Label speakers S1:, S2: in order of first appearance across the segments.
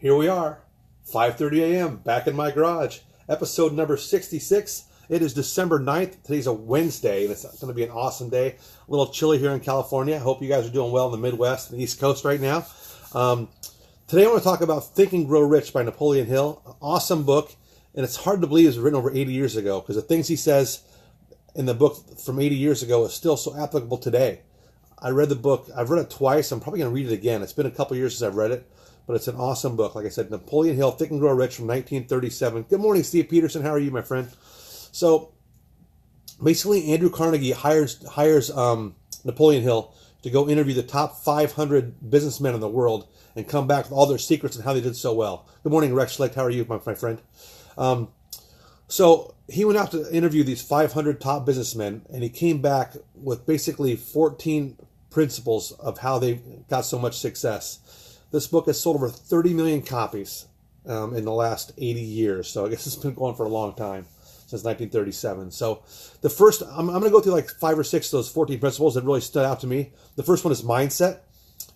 S1: Here we are, 5:30 a.m., back in my garage. Episode number 66. It is December 9th. Today's a Wednesday, and it's going to be an awesome day. A little chilly here in California. I hope you guys are doing well in the Midwest and East Coast right now. Today I want to talk about Think and Grow Rich by Napoleon Hill. An awesome book, and it's hard to believe it was written over 80 years ago because the things he says in the book from 80 years ago is still so applicable today. I read the book. I've read it twice. I'm probably going to read it again. It's been a couple years since I've read it, but it's an awesome book. Like I said, Napoleon Hill, Think and Grow Rich from 1937. Good morning, Steve Peterson. How are you, my friend? So basically, Andrew Carnegie hires Napoleon Hill to go interview the top 500 businessmen in the world and come back with all their secrets and how they did so well. Good morning, Rex Schlecht. How are you, my friend? So he went out to interview these 500 top businessmen, and he came back with basically 14 principles of how they got so much success. This book has sold over 30 million copies in the last 80 years. So I guess it's been going for a long time, since 1937. So the first, I'm going to go through like 5 or 6 of those 14 principles that really stood out to me. The first one is mindset.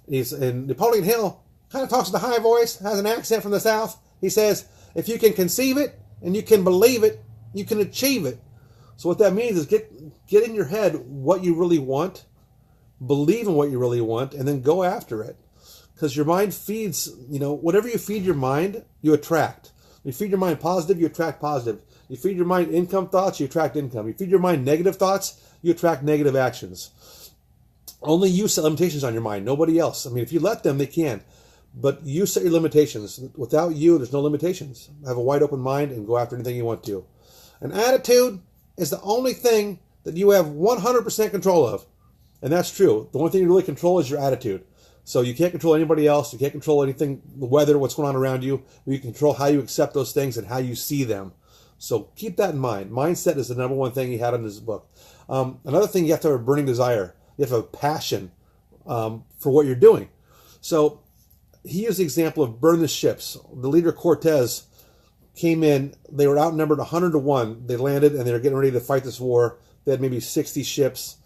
S1: And Napoleon Hill kind of talks with a high voice, has an accent from the South. He says, if you can conceive it and you can believe it, you can achieve it. So what that means is get in your head what you really want, believe in what you really want, and then go after it. Because your mind feeds, whatever you feed your mind, you attract. You feed your mind positive, you attract positive. You feed your mind income thoughts, you attract income. You feed your mind negative thoughts, you attract negative actions. Only you set limitations on your mind, nobody else. I mean, if you let them, they can. But you set your limitations. Without you, there's no limitations. Have a wide open mind and go after anything you want to. An attitude is the only thing that you have 100% control of. And that's true. The only thing you really control is your attitude. So you can't control anybody else. You can't control anything, the weather, what's going on around you. You can control how you accept those things and how you see them. So keep that in mind. Mindset is the number one thing he had in his book. Another thing, you have to have a burning desire. You have to have a passion for what you're doing. So he used the example of burn the ships. The leader Cortez came in. They were outnumbered 100 to 1. They landed and they were getting ready to fight this war. They had maybe 60 ships.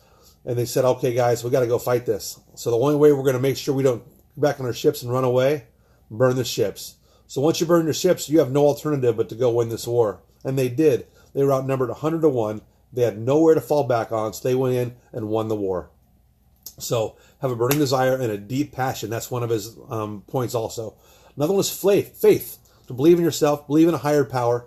S1: And they said, okay, guys, we got to go fight this. So the only way we're going to make sure we don't go back on our ships and run away, burn the ships. So once you burn your ships, you have no alternative but to go win this war. And they did. They were outnumbered 100 to 1. They had nowhere to fall back on, so they went in and won the war. So have a burning desire and a deep passion. That's one of his points also. Another one is faith. To believe in yourself, believe in a higher power.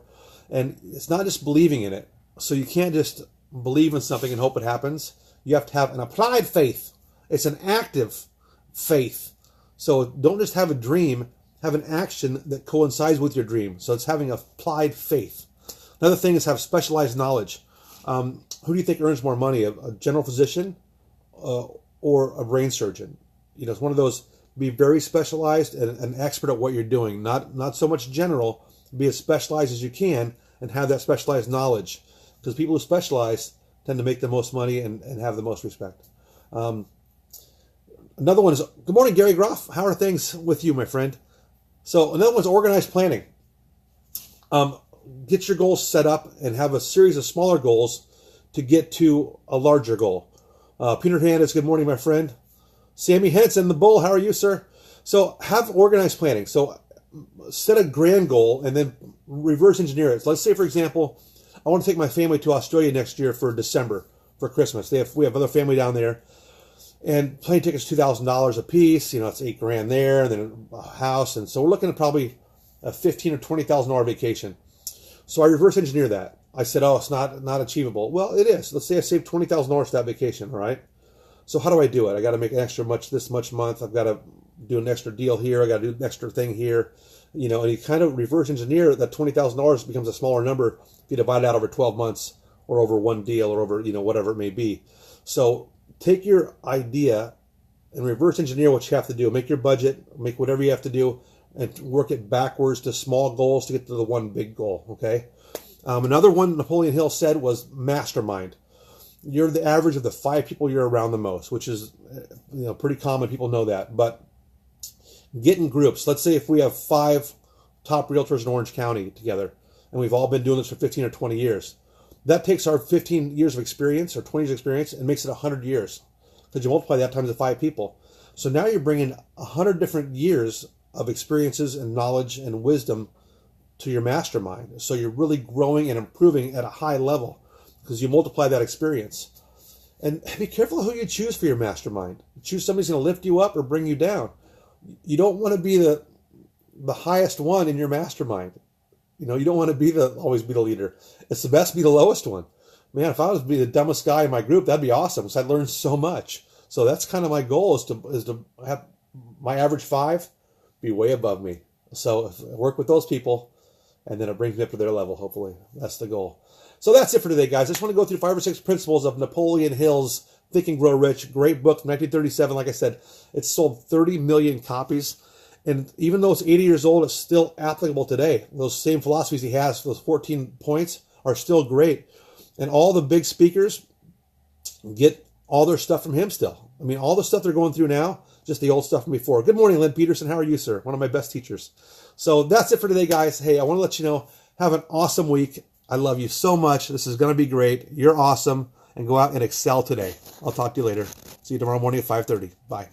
S1: And it's not just believing in it. So you can't just believe in something and hope it happens. You have to have an applied faith. It's an active faith. So don't just have a dream, have an action that coincides with your dream. So it's having applied faith. Another thing is have specialized knowledge. Who do you think earns more money, a general physician or a brain surgeon? It's one of those, be very specialized and an expert at what you're doing. Not so much general, be as specialized as you can and have that specialized knowledge. Because people who specialize tend to make the most money and have the most respect. Another one is, good morning, Gary Groff. How are things with you, my friend? So another one is organized planning. Get your goals set up and have a series of smaller goals to get to a larger goal. Peter Hernandez, good morning, my friend. Sammy Henson, the Bull, how are you, sir? So have organized planning. So set a grand goal and then reverse engineer it. So let's say, for example, I want to take my family to Australia next year for December, for Christmas. We have other family down there. And plane tickets, $2,000 a piece. It's $8,000 there, and then a house. And so we're looking at probably a $15,000 or $20,000 vacation. So I reverse engineer that. I said, it's not achievable. Well, it is. Let's say I saved $20,000 for that vacation, all right? So how do I do it? I got to make an extra this much month. I've got to do an extra deal here. I got to do an extra thing here. And you kind of reverse engineer that $20,000 becomes a smaller number if you divide it out over 12 months or over one deal or over, whatever it may be. So take your idea and reverse engineer what you have to do. Make your budget, make whatever you have to do, and work it backwards to small goals to get to the one big goal, okay? Another one Napoleon Hill said was mastermind. You're the average of the 5 people you're around the most, which is pretty common. People know that. But get in groups. Let's say if we have 5 top realtors in Orange County together, and we've all been doing this for 15 or 20 years. That takes our 15 years of experience or 20 years of experience and makes it 100 years. Because you multiply that times the 5 people. So now you're bringing 100 different years of experiences and knowledge and wisdom to your mastermind. So you're really growing and improving at a high level because you multiply that experience. And be careful who you choose for your mastermind. Choose somebody who's going to lift you up or bring you down. You don't want to be the highest one in your mastermind. You don't want to always be the leader. It's the best to be the lowest one. Man, if I was to be the dumbest guy in my group, that'd be awesome because I'd learn so much. So that's kind of my goal is to have my average 5 be way above me. So if I work with those people, and then it brings me up to their level, hopefully. That's the goal. So that's it for today, guys. I just want to go through 5 or 6 principles of Napoleon Hill's Think and Grow Rich. Great book, 1937. Like I said, it's sold 30 million copies. And even though it's 80 years old, it's still applicable today. Those same philosophies he has, those 14 points, are still great. And all the big speakers get all their stuff from him still. I mean, all the stuff they're going through now, just the old stuff from before. Good morning, Lynn Peterson. How are you, sir? One of my best teachers. So that's it for today, guys. Hey, I want to let you know, have an awesome week. I love you so much. This is going to be great. You're awesome. And go out and excel today. I'll talk to you later. See you tomorrow morning at 5:30. Bye.